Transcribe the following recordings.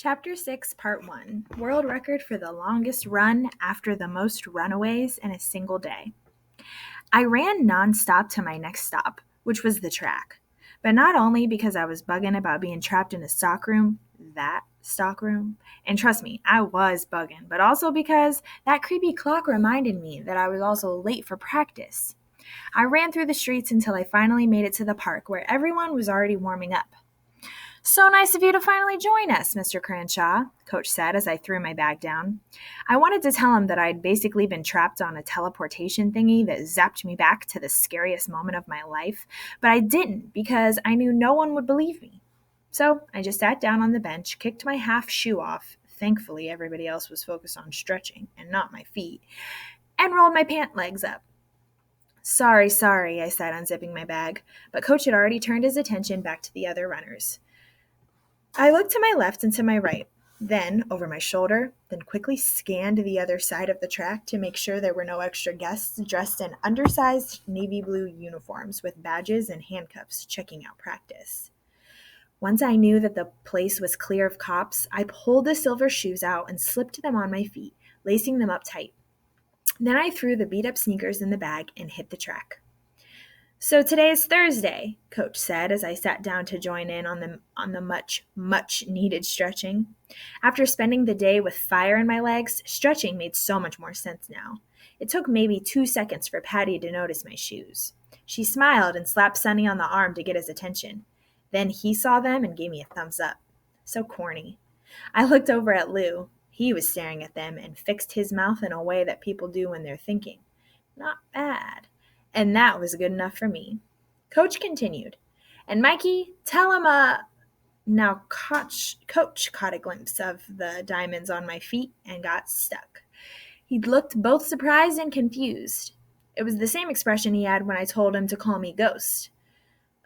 Chapter 6, Part 1 World Record for the Longest Run After the Most Runaways in a Single Day. I ran nonstop to my next stop, which was the track. But not only because I was bugging about being trapped in a stockroom, and trust me, I was bugging, but also because that creepy clock reminded me that I was also late for practice. I ran through the streets until I finally made it to the park where everyone was already warming up. "So nice of you to finally join us, Mr. Cranshaw," Coach said as I threw my bag down. I wanted to tell him that I'd basically been trapped on a teleportation thingy that zapped me back to the scariest moment of my life, but I didn't because I knew no one would believe me. So I just sat down on the bench, kicked my half shoe off — thankfully everybody else was focused on stretching and not my feet — and rolled my pant legs up. Sorry, I said, unzipping my bag, but Coach had already turned his attention back to the other runners. I looked to my left and to my right, then over my shoulder, then quickly scanned the other side of the track to make sure there were no extra guests dressed in undersized navy blue uniforms with badges and handcuffs checking out practice. Once I knew that the place was clear of cops, I pulled the silver shoes out and slipped them on my feet, lacing them up tight. Then I threw the beat-up sneakers in the bag and hit the track. "So today is Thursday," Coach said as I sat down to join in on the much needed stretching. After spending the day with fire in my legs, stretching made so much more sense now. It took maybe 2 seconds for Patty to notice my shoes. She smiled and slapped Sonny on the arm to get his attention. Then he saw them and gave me a thumbs up. So corny. I looked over at Lou. He was staring at them and fixed his mouth in a way that people do when they're thinking. Not bad. And that was good enough for me. Coach continued, "And Mikey, tell him Now Coach caught a glimpse of the diamonds on my feet and got stuck. He looked both surprised and confused. It was the same expression he had when I told him to call me Ghost.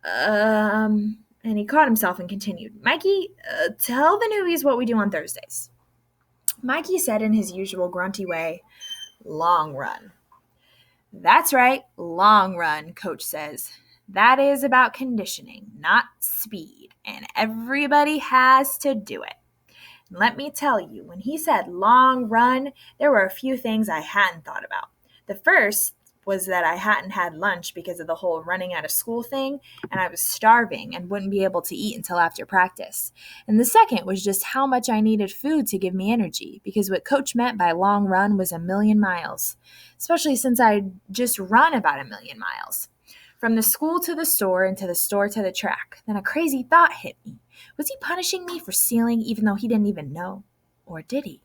And he caught himself and continued, "Mikey, tell the newbies what we do on Thursdays." Mikey said in his usual grunty way, "Long run." "That's right, long run," Coach says. "That is about conditioning, not speed, and everybody has to do it." And let me tell you, when he said long run, there were a few things I hadn't thought about. The first was that I hadn't had lunch because of the whole running out of school thing, and I was starving and wouldn't be able to eat until after practice. And the second was just how much I needed food to give me energy, because what Coach meant by long run was 1,000,000 miles, especially since I'd just run about 1,000,000 miles. From the school to the store and to the store to the track. Then a crazy thought hit me. Was he punishing me for stealing even though he didn't even know? Or did he?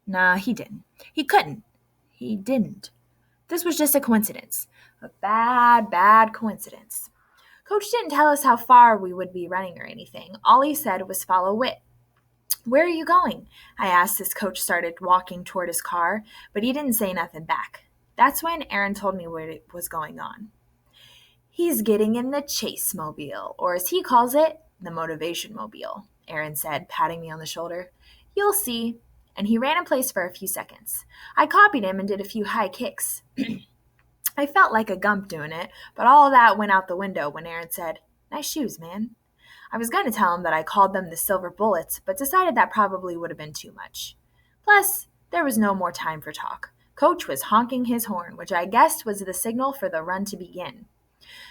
Nah, he didn't. He couldn't. He didn't. This was just a coincidence. A bad coincidence. Coach didn't tell us how far we would be running or anything. All he said was follow Whit. "Where are you going?" I asked as Coach started walking toward his car, but he didn't say nothing back. That's when Aaron told me what was going on. "He's getting in the Chase Mobile, or as he calls it, the Motivation Mobile," Aaron said, patting me on the shoulder. "You'll see." And he ran in place for a few seconds. I copied him and did a few high kicks. I felt like a gump doing it, but all of that went out the window when Aaron said, "Nice shoes, man." I was going to tell him that I called them the Silver Bullets, but decided that probably would have been too much. Plus, there was no more time for talk. Coach was honking his horn, which I guessed was the signal for the run to begin.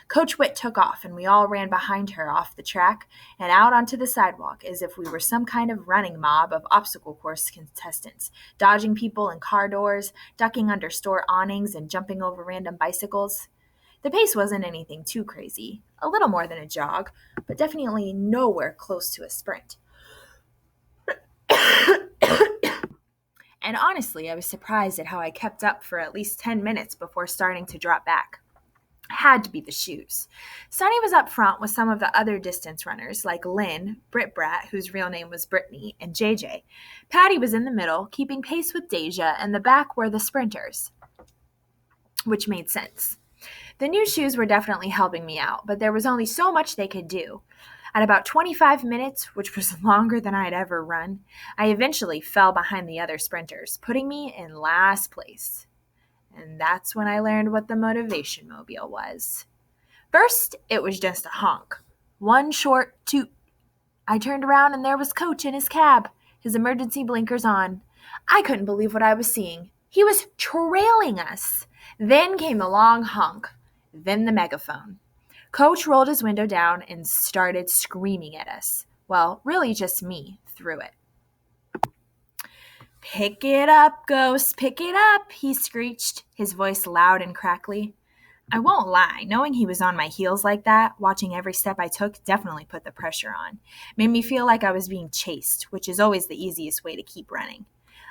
Coach Whit took off, and we all ran behind her off the track and out onto the sidewalk as if we were some kind of running mob of obstacle course contestants, dodging people and car doors, ducking under store awnings, and jumping over random bicycles. The pace wasn't anything too crazy, a little more than a jog, but definitely nowhere close to a sprint. And honestly, I was surprised at how I kept up for at least 10 minutes before starting to drop back. Had to be the shoes. Sonny was up front with some of the other distance runners like Lynn, Britt Bratt, whose real name was Brittany, and JJ. Patty was in the middle, keeping pace with Deja, and the back were the sprinters, which made sense. The new shoes were definitely helping me out, but there was only so much they could do. At about 25 minutes, which was longer than I'd ever run, I eventually fell behind the other sprinters, putting me in last place. And that's when I learned what the Motivation Mobile was. First, it was just a honk. One short toot. I turned around and there was Coach in his cab. his emergency blinkers on. I couldn't believe what I was seeing. He was trailing us. Then came the long honk. Then the megaphone. Coach rolled his window down and started screaming at us. Well, really just me through it. "Pick it up, Ghost, pick it up," he screeched, his voice loud and crackly. I won't lie, knowing he was on my heels like that, watching every step I took definitely put the pressure on. Made me feel like I was being chased, which is always the easiest way to keep running.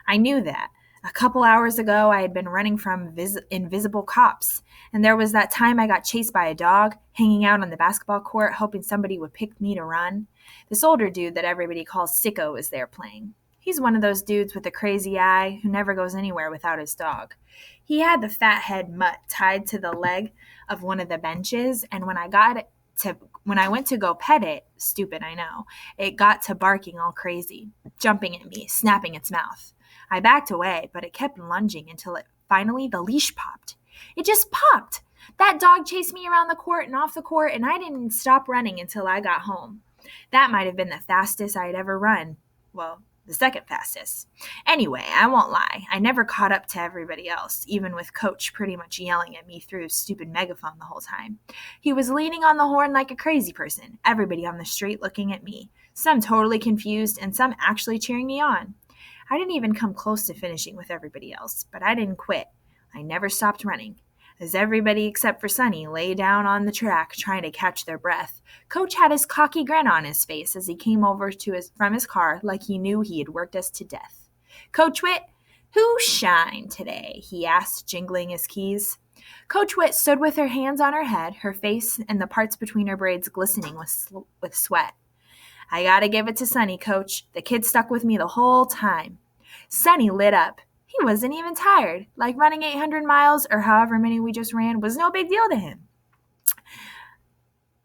I knew that. A couple hours ago, I had been running from invisible cops, and there was that time I got chased by a dog, hanging out on the basketball court, hoping somebody would pick me to run. This older dude that everybody calls Sicko was there playing. He's one of those dudes with a crazy eye who never goes anywhere without his dog. He had the fathead mutt tied to the leg of one of the benches, and when I went to go pet it, stupid I know, it got to barking all crazy, jumping at me, snapping its mouth. I backed away, but it kept lunging until finally the leash popped. It just popped! That dog chased me around the court and off the court, and I didn't stop running until I got home. That might have been the fastest I had ever run. Well, the second fastest. Anyway, I won't lie. I never caught up to everybody else, even with Coach pretty much yelling at me through his stupid megaphone the whole time. He was leaning on the horn like a crazy person, everybody on the street looking at me, some totally confused and some actually cheering me on. I didn't even come close to finishing with everybody else, but I didn't quit. I never stopped running. As everybody except for Sonny lay down on the track trying to catch their breath, Coach had his cocky grin on his face as he came over from his car like he knew he had worked us to death. "Coach Witt, who shined today?" he asked, jingling his keys. Coach Witt stood with her hands on her head, her face and the parts between her braids glistening with sweat. "I gotta give it to Sonny, Coach. The kid stuck with me the whole time." Sonny lit up. He wasn't even tired. Like running 800 miles or however many we just ran was no big deal to him.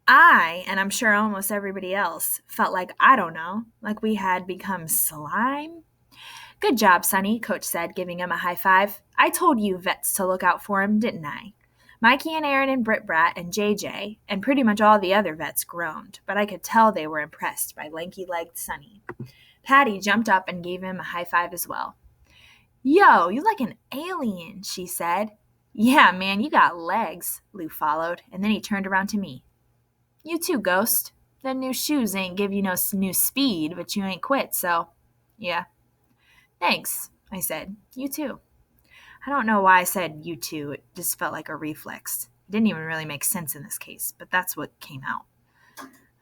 And I'm sure almost everybody else, felt like, I don't know, like we had become slime. "Good job, Sonny," Coach said, giving him a high five. "I told you vets to look out for him, didn't I?" Mikey and Aaron and Britt Brat and JJ and pretty much all the other vets groaned, but I could tell they were impressed by lanky-legged Sonny. Patty jumped up and gave him a high five as well. "Yo, you like an alien," she said. "Yeah, man, you got legs," Lou followed, and then he turned around to me. "You too, Ghost. Them new shoes ain't give you no new speed, but you ain't quit, so, yeah." "Thanks," I said. "You too." I don't know why I said you too. It just felt like a reflex. It didn't even really make sense in this case, but that's what came out.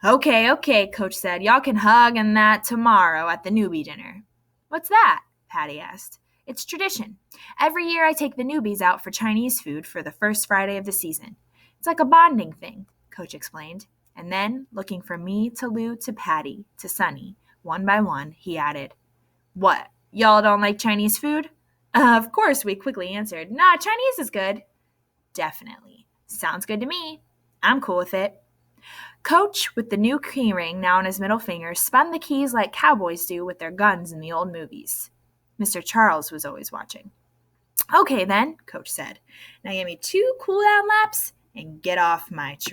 Okay, Coach said. "Y'all can hug and that tomorrow at the newbie dinner." "What's that?" Patty asked. "It's tradition. Every year I take the newbies out for Chinese food for the first Friday of the season. It's like a bonding thing," Coach explained. And then, looking from me to Lou to Patty to Sonny, one by one, he added, "What, y'all don't like Chinese food?" Of course, we quickly answered, "Nah, Chinese is good." "Definitely. Sounds good to me. I'm cool with it." Coach, with the new key ring now on his middle finger, spun the keys like cowboys do with their guns in the old movies. Mr. Charles was always watching. "Okay then," Coach said. "Now give me 2 cool-down laps and get off my train."